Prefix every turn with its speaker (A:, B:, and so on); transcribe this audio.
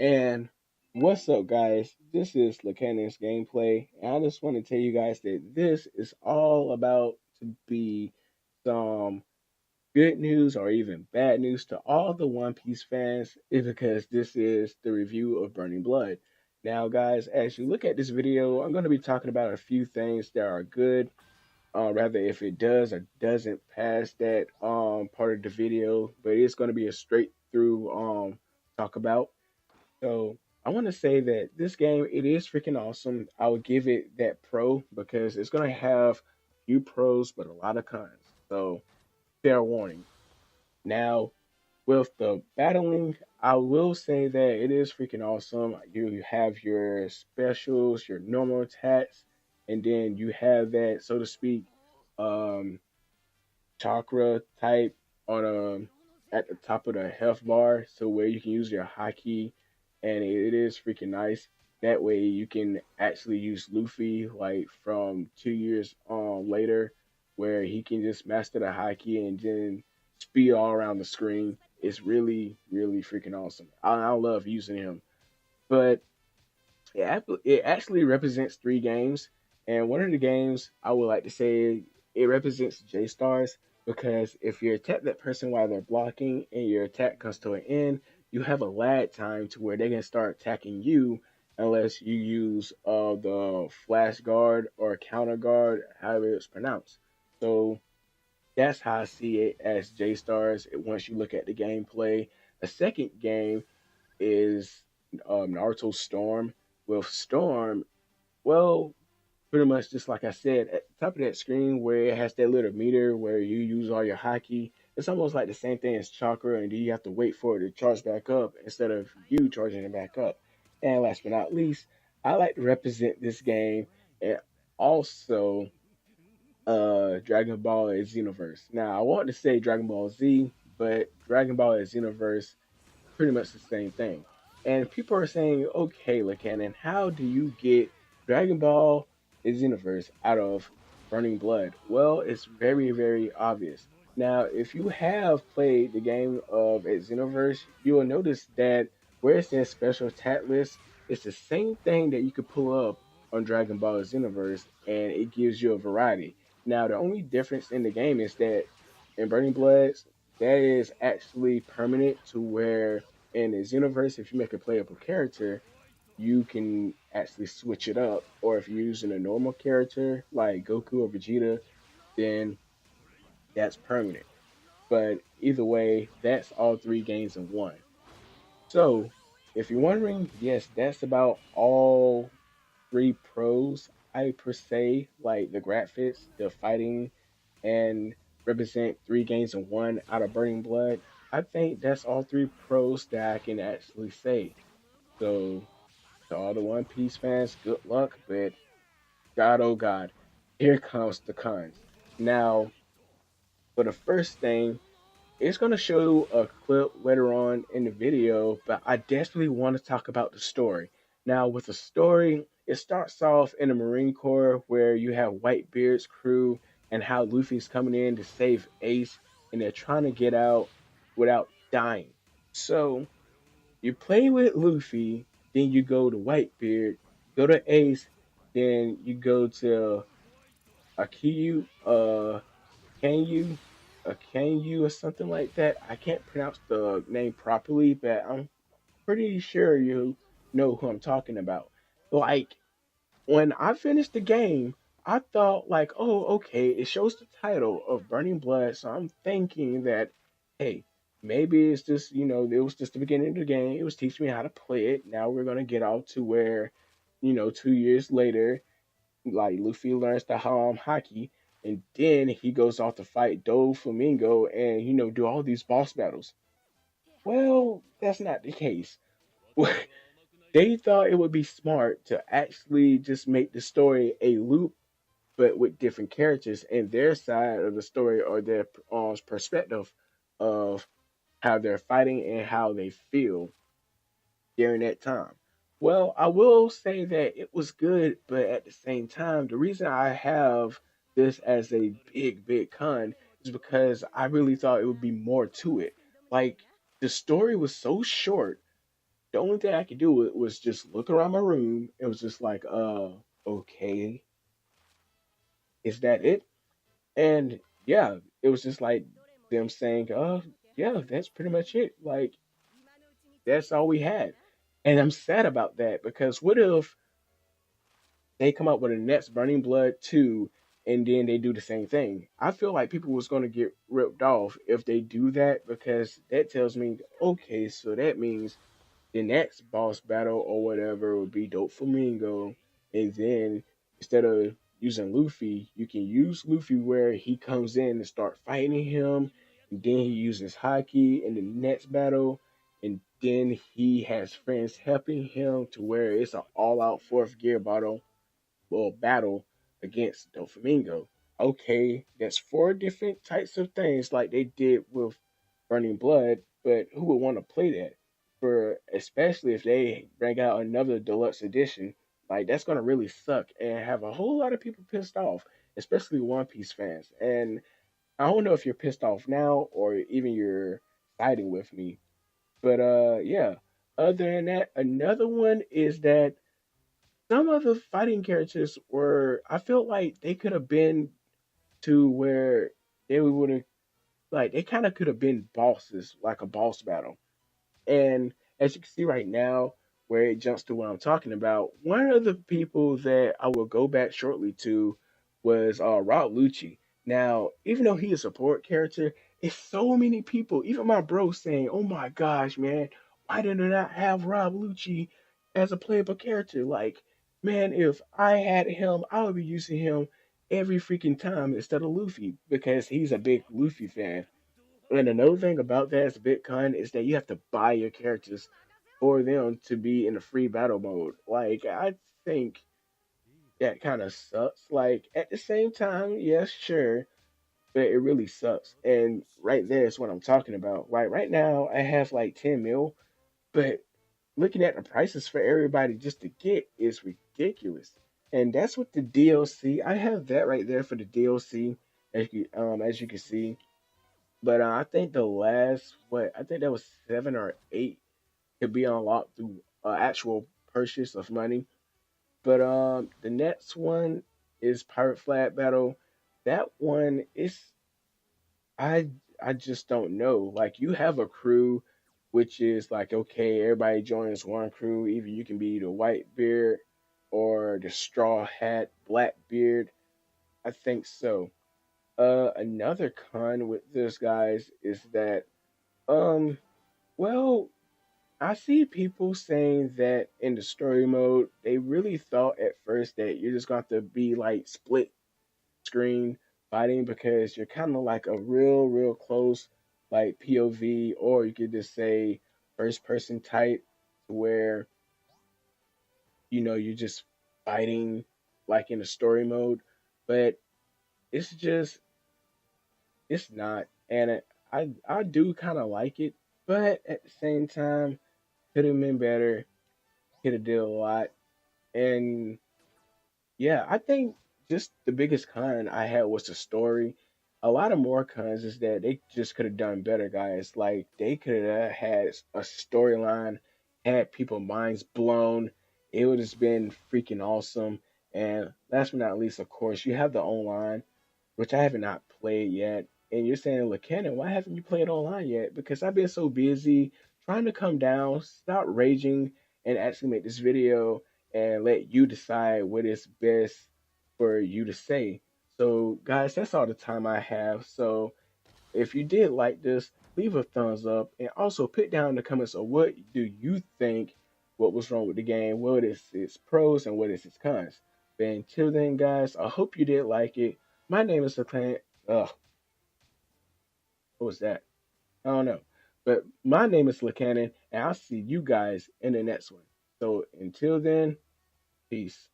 A: And what's up, guys? This is Lacanon's gameplay, and I just want to tell you guys that this is all about to be some good news or even bad news to all the One Piece fans, is because this is the review of Burning Blood. Now, guys, as you look at this video, I'm going to be talking about a few things that are good. Rather, if it does or doesn't pass that part of the video, but it's going to be a straight through talk about. So I want to say that this game, it is freaking awesome. I would give it that pro because it's gonna have few pros but a lot of cons. So fair warning. Now with the battling, I will say that it is freaking awesome. You have your specials, your normal attacks, and then you have that, so to speak, um, chakra type on at the top of the health bar, so where you can use your haki, and it is freaking nice. That way you can actually use Luffy like from 2 years later, where he can just master the haki and then speed all around the screen. It's really freaking awesome. I love using him, but it actually represents three games, and one of the games I would like to say it represents J stars because if you attack that person while they're blocking and your attack comes to an end, you have a lag time to where they can start attacking you unless you use the flash guard or counter guard, however it's pronounced. So that's how I see it as J stars. Once you look at the gameplay, a second game is Naruto Storm. With Storm, well, pretty much just like I said, at the top of that screen where it has that little meter where you use all your haki, it's almost like the same thing as chakra, and then you have to wait for it to charge back up instead of you charging it back up. And last but not least, I like to represent this game and also Dragon Ball Xenoverse. Now, I want to say Dragon Ball Z, but Dragon Ball Xenoverse pretty much the same thing. And people are saying, okay, Lacannon, how do you get Dragon Ball Xenoverse out of Burning Blood? Well, it's very obvious. Now, if you have played the game of Xenoverse, you will notice that where it says special attack list, it's the same thing that you could pull up on Dragon Ball Xenoverse, and it gives you a variety. Now, the only difference in the game is that in Burning Bloods, that is actually permanent to where in this universe, if you make a playable character, you can actually switch it up. Or if you're using a normal character like Goku or Vegeta, then that's permanent. But either way, that's all three games in one. So if you're wondering, yes, that's about all three pros, I per se, like the graphics, the fighting, and represent three games in one out of Burning Blood. I think that's all three pros that I can actually say. So to all the One Piece fans, good luck, but God oh God, here comes the cons. Now, for the first thing, it's gonna show a clip later on in the video, but I desperately want to talk about the story. Now, with the story, it starts off in the Marine Corps where you have Whitebeard's crew and how Luffy's coming in to save Ace, and they're trying to get out without dying. So you play with Luffy, then you go to Whitebeard, go to Ace, then you go to Akiyu, can you, can you or something like that? I can't pronounce the name properly, but I'm pretty sure you know who I'm talking about. Like when I finished the game, I thought like, oh, okay, it shows the title of Burning Blood, so I'm thinking that, hey, maybe it's just it was just the beginning of the game. It was teaching me how to play it. Now we're gonna get out to where, 2 years later, like Luffy learns the Haki, and then he goes off to fight Flamingo and do all these boss battles. Well, that's not the case. They thought it would be smart to actually just make the story a loop, but with different characters and their side of the story or their perspective of how they're fighting and how they feel during that time. Well, I will say that it was good, but at the same time, the reason I have this as a big con is because I really thought it would be more to it. Like the story was so short the only thing I could do was just look around my room. It was just like, okay, is that it? And yeah, it was just like them saying, yeah, that's pretty much it. Like, that's all we had. And I'm sad about that because what if they come up with a next Burning Blood 2 and then they do the same thing? I feel like people was going to get ripped off if they do that because that tells me, okay, so that means the next boss battle or whatever would be Doflamingo, and then instead of using Luffy, you can use Luffy where he comes in and start fighting him, and then he uses Haki in the next battle, and then he has friends helping him to where it's an all-out fourth gear battle against Doflamingo. Okay, that's four different types of things like they did with Burning Blood, but who would want to play that? For especially if they bring out another deluxe edition, like that's gonna really suck and have a whole lot of people pissed off, especially One Piece fans. And I don't know if you're pissed off now or even you're siding with me, but yeah. Other than that, another one is that some of the fighting characters were I felt like they could have been to where they would have like they kind of could have been bosses, like a boss battle. And as you can see right now, where it jumps to what I'm talking about, one of the people that I will go back shortly to was Rob Lucci. Now, even though he is a support character, it's so many people, even my bro, saying, "Oh my gosh, man, why did I not have Rob Lucci as a playable character? Like, man, if I had him, I would be using him every freaking time instead of Luffy because he's a big Luffy fan." And another thing about that as a Bitcoin is that you have to buy your characters for them to be in a free battle mode. Like I think that kind of sucks. Like at the same time, yes, sure, but it really sucks. And right there is what I'm talking about. Like right now, I have like 10 mil, but looking at the prices for everybody just to get is ridiculous. And that's what the DLC. I have that right there for the DLC, as you can see. But I think the last what I think that was 7 or 8 could be unlocked through actual purchase of money. But the next one is Pirate Flag Battle. That one is I I just don't know. Like you have a crew, which is like okay, everybody joins one crew. Either you can be the white beard or the straw hat black beard. I think so. Another con with this guys is that um well I see people saying that in the story mode, they really thought at first that you're just going to be like split screen fighting because you're kind of like a real close like POV, or you could just say first person type where you're just fighting like in a story mode, but it's just it's not, and I do kind of like it, but at the same time, could have been better, could have did a lot. And yeah, I think just the biggest con I had was the story. A lot of more cons is that they just could have done better, guys. Like they could have had a storyline, had people minds blown. It would have been freaking awesome. And last but not least, of course, you have the online, which I have not played yet. And you're saying, look, Cannon, why haven't you played online yet? Because I've been so busy trying to come down, stop raging, and actually make this video and let you decide what is best for you to say. So, guys, that's all the time I have. So, if you did like this, leave a thumbs up and also put down in the comments of what do you think what was wrong with the game, what is its pros and what is its cons. But until then, guys, I hope you did like it. My name is Clan. What was that? I don't know. But my name is LaCannon, and I'll see you guys in the next one. So until then, peace.